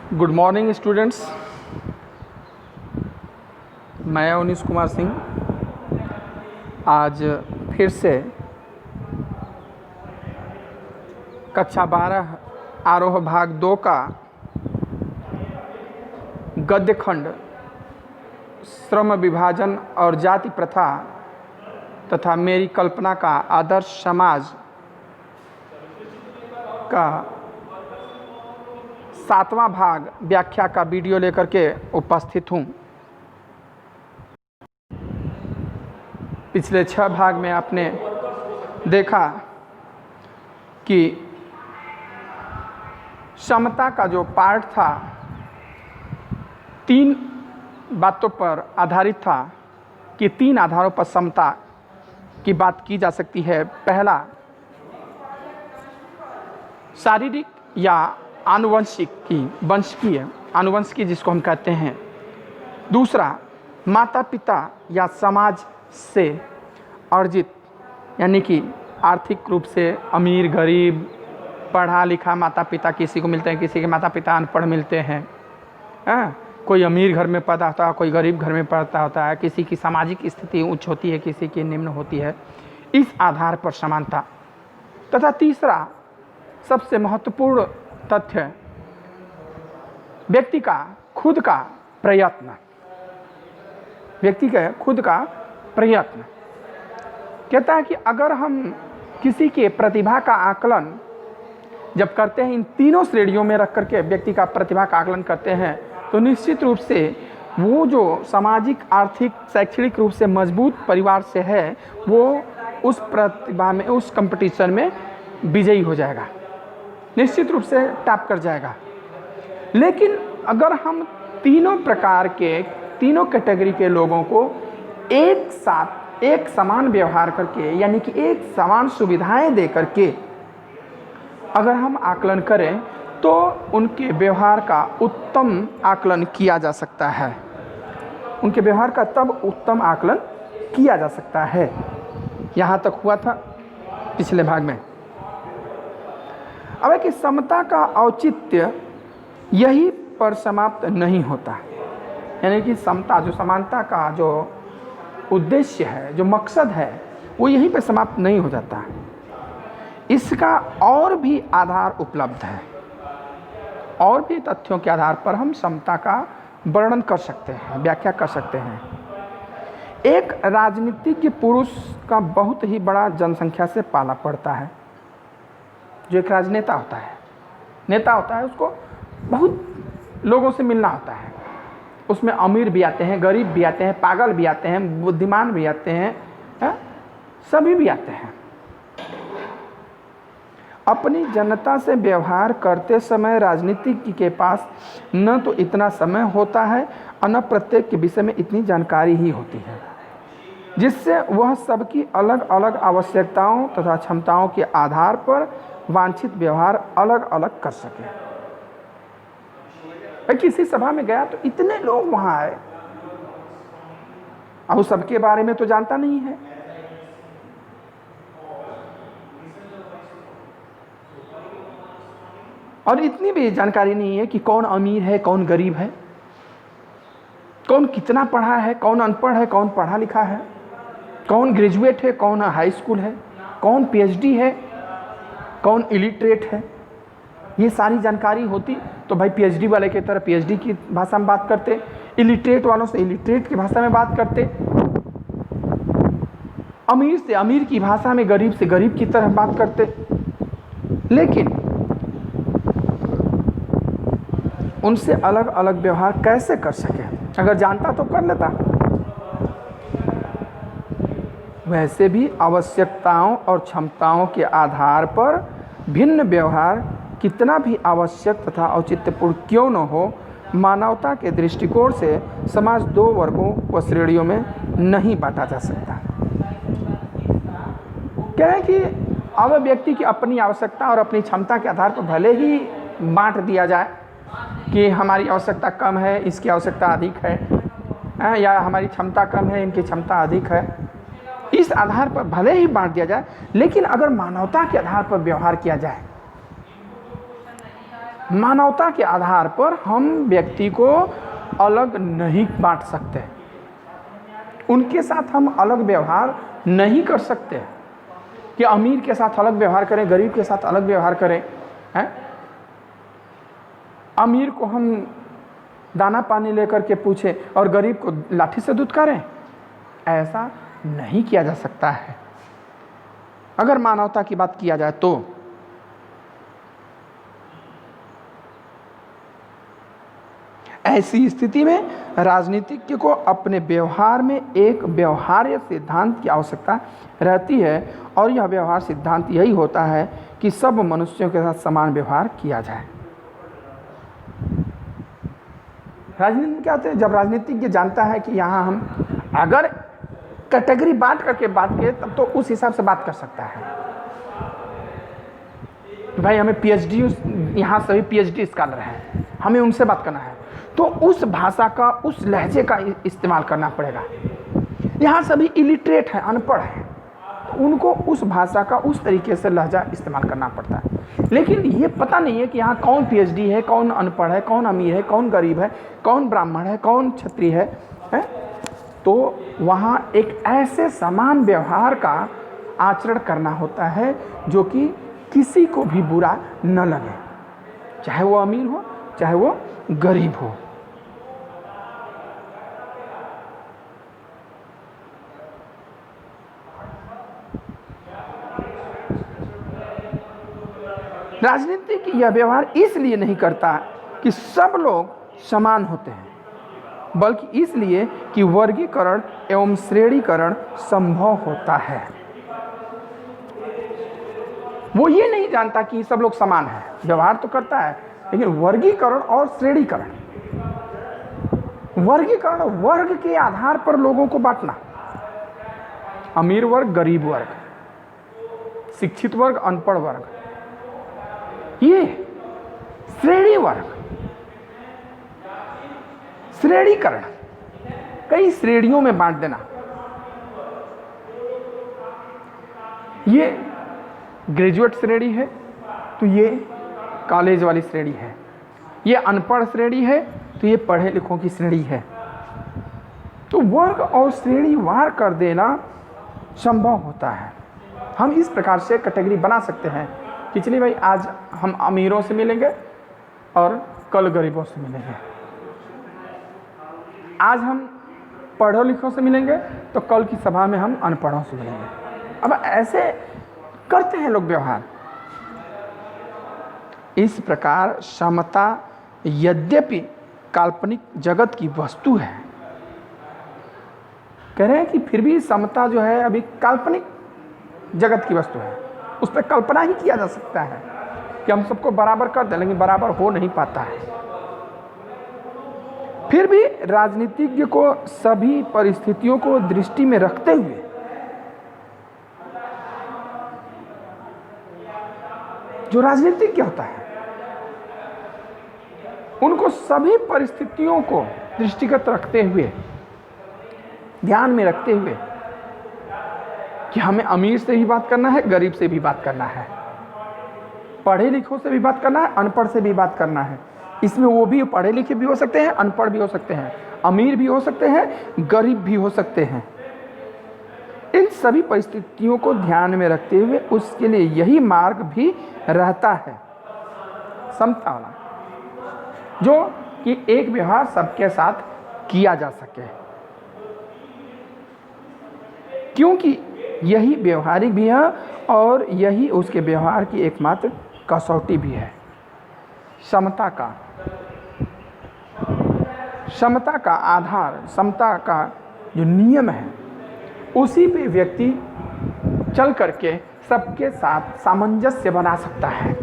Good morning students. मैं अवनीश कुमार सिंह आज फिर से कक्षा 12 आरोह भाग 2 का गद्य खंड श्रम विभाजन और जाति प्रथा तथा मेरी कल्पना का आदर्श समाज का 7वां भाग व्याख्या का वीडियो लेकर के उपस्थित हूँ। पिछले 6 भाग में आपने देखा कि समता का जो पार्ट था 3 बातों पर आधारित था कि 3 आधारों पर समता की बात की जा सकती है। पहला, शारीरिक या वंशिकीय आनुवंशिकी जिसको हम कहते हैं। दूसरा, माता पिता या समाज से अर्जित यानी कि आर्थिक रूप से अमीर गरीब पढ़ा लिखा माता पिता किसी को मिलते हैं, किसी के माता पिता अनपढ़ मिलते हैं। कोई अमीर घर में पैदा होता है, कोई गरीब घर में पैदा होता है, किसी की सामाजिक स्थिति उच्च होती है, किसी की निम्न होती है। इस आधार पर समानता। तथा तीसरा सबसे महत्वपूर्ण तथ्य, व्यक्ति का खुद का प्रयत्न। व्यक्ति का खुद का प्रयत्न कहता है कि अगर हम किसी के प्रतिभा का आकलन जब करते हैं, इन तीनों श्रेणियों में रख करके व्यक्ति का प्रतिभा का आकलन करते हैं, तो निश्चित रूप से वो जो सामाजिक आर्थिक शैक्षणिक रूप से मजबूत परिवार से है, वो उस प्रतिभा में, उस कंपटीशन में विजयी हो जाएगा, निश्चित रूप से टॉप कर जाएगा। लेकिन अगर हम तीनों प्रकार के, तीनों कैटेगरी के लोगों को एक साथ एक समान व्यवहार करके, यानी कि एक समान सुविधाएं दे करके अगर हम आकलन करें, तो उनके व्यवहार का उत्तम आकलन किया जा सकता है। उनके व्यवहार का तब उत्तम आकलन किया जा सकता है। यहाँ तक हुआ था पिछले भाग में। अब है कि समता का औचित्य यही पर समाप्त नहीं होता, यानी कि समता जो समानता का जो उद्देश्य है, जो मकसद है, वो यहीं पे समाप्त नहीं हो जाता। इसका और भी आधार उपलब्ध है, और भी तथ्यों के आधार पर हम समता का वर्णन कर सकते हैं, व्याख्या कर सकते हैं। एक राजनीतिज्ञ पुरुष का बहुत ही बड़ा जनसंख्या से पाला पड़ता है। जो एक राजनेता होता है, नेता होता है, उसको बहुत लोगों से मिलना होता है। उसमें अमीर भी आते हैं, गरीब भी आते हैं, पागल भी आते हैं, बुद्धिमान भी आते हैं, सभी भी आते हैं। अपनी जनता से व्यवहार करते समय राजनीतिज्ञ के पास न तो इतना समय होता है और न प्रत्येक के विषय में इतनी जानकारी ही होती है, जिससे वह सबकी अलग अलग आवश्यकताओं तथा क्षमताओं के आधार पर वांछित व्यवहार अलग अलग कर सके। मैं किसी सभा में गया तो इतने लोग वहां आए, अब सबके बारे में तो जानता नहीं है। और इतनी भी जानकारी नहीं है कि कौन अमीर है, कौन गरीब है, कौन कितना पढ़ा है, कौन अनपढ़ है, कौन पढ़ा लिखा है, कौन ग्रेजुएट है, कौन हाई स्कूल है, कौन पीएचडी है, कौन इलिटरेट है। ये सारी जानकारी होती तो भाई पीएचडी वाले की तरह पीएचडी की भाषा में बात करते, इलिटरेट वालों से इलिटरेट की भाषा में बात करते, अमीर से अमीर की भाषा में, गरीब से गरीब की तरह बात करते। लेकिन उनसे अलग अलग व्यवहार कैसे कर सके? अगर जानता तो कर लेता। वैसे भी आवश्यकताओं और क्षमताओं के आधार पर भिन्न व्यवहार कितना भी आवश्यक तथा औचित्यपूर्ण क्यों न हो, मानवता के दृष्टिकोण से समाज 2 वर्गों व श्रेणियों में नहीं बांटा जा सकता। क्या है कि अब व्यक्ति की अपनी आवश्यकता और अपनी क्षमता के आधार पर भले ही बांट दिया जाए कि हमारी आवश्यकता कम है, इसकी आवश्यकता अधिक है, या हमारी क्षमता कम है, इनकी क्षमता अधिक है, इस आधार पर भले ही बांट दिया जाए, लेकिन अगर मानवता के आधार पर व्यवहार किया जाए मानवता के आधार पर हम व्यक्ति को अलग नहीं बांट सकते, उनके साथ हम अलग व्यवहार नहीं कर सकते कि अमीर के साथ अलग व्यवहार करें, गरीब के साथ अलग व्यवहार करें। हैं? अमीर को हम दाना पानी लेकर के पूछें और गरीब को लाठी से दूध करें, ऐसा नहीं किया जा सकता है। अगर मानवता की बात किया जाए तो ऐसी स्थिति में राजनीतिज्ञ को अपने व्यवहार में एक व्यवहार्य सिद्धांत की आवश्यकता रहती है, और यह व्यवहार सिद्धांत यही होता है कि सब मनुष्यों के साथ समान व्यवहार किया जाए। राजनीति में क्या होता है, जब राजनीतिज्ञ जानता है कि यहाँ हम अगर कैटेगरी बांट करके बात करें तब तो उस हिसाब से बात कर सकता है। भाई हमें पीएचडी, यहाँ सभी पीएचडी स्कॉलर हैं, हमें उनसे बात करना है, तो उस भाषा का, उस लहजे का इस्तेमाल करना पड़ेगा। यहाँ सभी इलिटरेट हैं, अनपढ़ हैं, तो उनको उस भाषा का उस तरीके से लहजा इस्तेमाल करना पड़ता है। लेकिन ये पता नहीं है कि यहाँ कौन पीएचडी है, कौन अनपढ़ है, कौन अमीर है, कौन गरीब है, कौन ब्राह्मण है, कौन क्षत्रिय है? तो वहाँ एक ऐसे समान व्यवहार का आचरण करना होता है जो कि किसी को भी बुरा न लगे, चाहे वो अमीर हो चाहे वो गरीब हो। राजनीतिक यह व्यवहार इसलिए नहीं करता कि सब लोग समान होते हैं, बल्कि इसलिए कि वर्गीकरण एवं श्रेणीकरण संभव होता है। वो ये नहीं जानता कि सब लोग समान हैं, व्यवहार तो करता है, लेकिन वर्गीकरण और श्रेणीकरण, वर्गीकरण वर्ग के आधार पर लोगों को बांटना, अमीर वर्ग, गरीब वर्ग, शिक्षित वर्ग, अनपढ़ वर्ग, ये श्रेणी वर्ग, श्रेणीकरण, कई श्रेणियों में बांट देना। ये ग्रेजुएट श्रेणी है तो ये कॉलेज वाली श्रेणी है, ये अनपढ़ श्रेणी है तो ये पढ़े लिखों की श्रेणी है। तो वर्ग और श्रेणी वार कर देना संभव होता है। हम इस प्रकार से कैटेगरी बना सकते हैं कि चलिए भाई आज हम अमीरों से मिलेंगे और कल गरीबों से मिलेंगे, आज हम पढ़ो लिखों से मिलेंगे तो कल की सभा में हम अनपढ़ों से मिलेंगे। अब ऐसे करते हैं लोग व्यवहार। इस प्रकार समता यद्यपि काल्पनिक जगत की वस्तु है, कह रहे हैं कि फिर भी समता जो है अभी काल्पनिक जगत की वस्तु है, उस पर कल्पना ही किया जा सकता है कि हम सबको बराबर कर दें, लेकिन बराबर हो नहीं पाता है। फिर भी राजनीतिज्ञ को सभी परिस्थितियों को दृष्टि में रखते हुए जो राजनीतिज्ञ होता है उनको सभी परिस्थितियों को दृष्टिगत रखते हुए, ध्यान में रखते हुए कि हमें अमीर से भी बात करना है, गरीब से भी बात करना है, पढ़े लिखों से भी बात करना है, अनपढ़ से भी बात करना है। इसमें वो भी पढ़े लिखे भी हो सकते हैं, अनपढ़ भी हो सकते हैं, अमीर भी हो सकते हैं, गरीब भी हो सकते हैं। इन सभी परिस्थितियों को ध्यान में रखते हुए उसके लिए यही मार्ग भी रहता है, समता वाला, जो कि एक व्यवहार सबके साथ किया जा सके, क्योंकि यही व्यवहारिक भी है और यही उसके व्यवहार की एकमात्र कसौटी भी है। समता का आधार, समता का जो नियम है, उसी पे व्यक्ति चल करके सबके साथ सामंजस्य बना सकता है,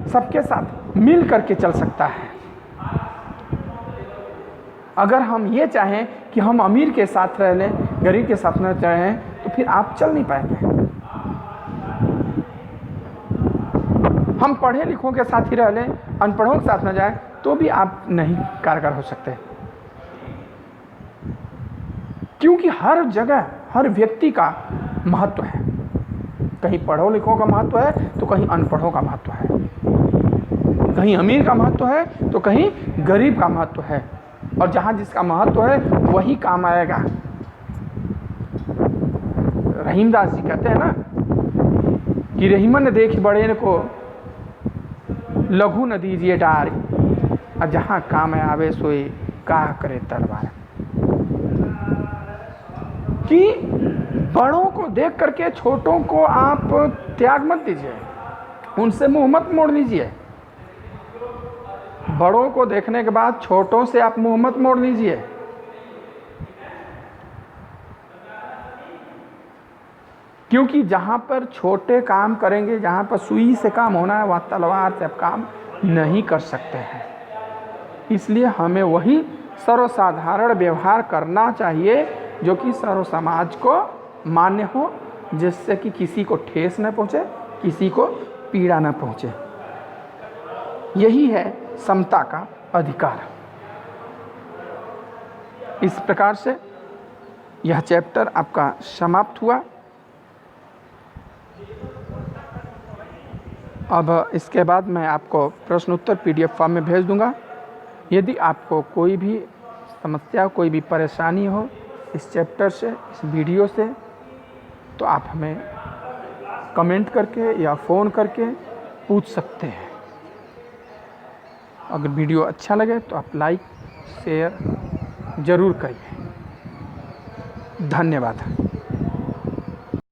सबके साथ मिल करके चल सकता है। अगर हम ये चाहें कि हम अमीर के साथ रह लें, गरीब के साथ न चाहें, तो फिर आप चल नहीं पाएंगे। हम पढ़े लिखों के साथ ही रह लें, अनपढ़ों के साथ न जाएं, तो भी आप नहीं कारगर हो सकते, क्योंकि हर जगह हर व्यक्ति का महत्व है। कहीं पढ़ो लिखों का महत्व है तो कहीं अनपढ़ों का महत्व है। कहीं अमीर का महत्व है तो कहीं गरीब का महत्व है, और जहाँ जिसका महत्व है वही काम आएगा। रहीमदास जी कहते हैं ना कि रहीमन देख बड़े को लघु न दीजिए डार, और जहाँ काम आवे सोए का करे तलवार। कि बड़ों को देख करके छोटों को आप त्याग मत दीजिए, उनसे मुंह मत मोड़ लीजिए। बड़ों को देखने के बाद छोटों से आप मुंह मत मोड़ लीजिए। क्योंकि जहाँ पर छोटे काम करेंगे, जहाँ पर सुई से काम होना है, वहाँ तलवार से आप काम नहीं कर सकते हैं। इसलिए हमें वही सर्वसाधारण व्यवहार करना चाहिए जो कि सर्व समाज को मान्य हो, जिससे कि किसी को ठेस न पहुँचे, किसी को पीड़ा न पहुँचे। यही है समता का अधिकार। इस प्रकार से यह चैप्टर आपका समाप्त हुआ। अब इसके बाद मैं आपको प्रश्न उत्तर PDF फॉर्म में भेज दूंगा। यदि आपको कोई भी समस्या, कोई भी परेशानी हो इस चैप्टर से, इस वीडियो से, तो आप हमें कमेंट करके या फ़ोन करके पूछ सकते हैं। अगर वीडियो अच्छा लगे तो आप लाइक शेयर ज़रूर करिए। धन्यवाद।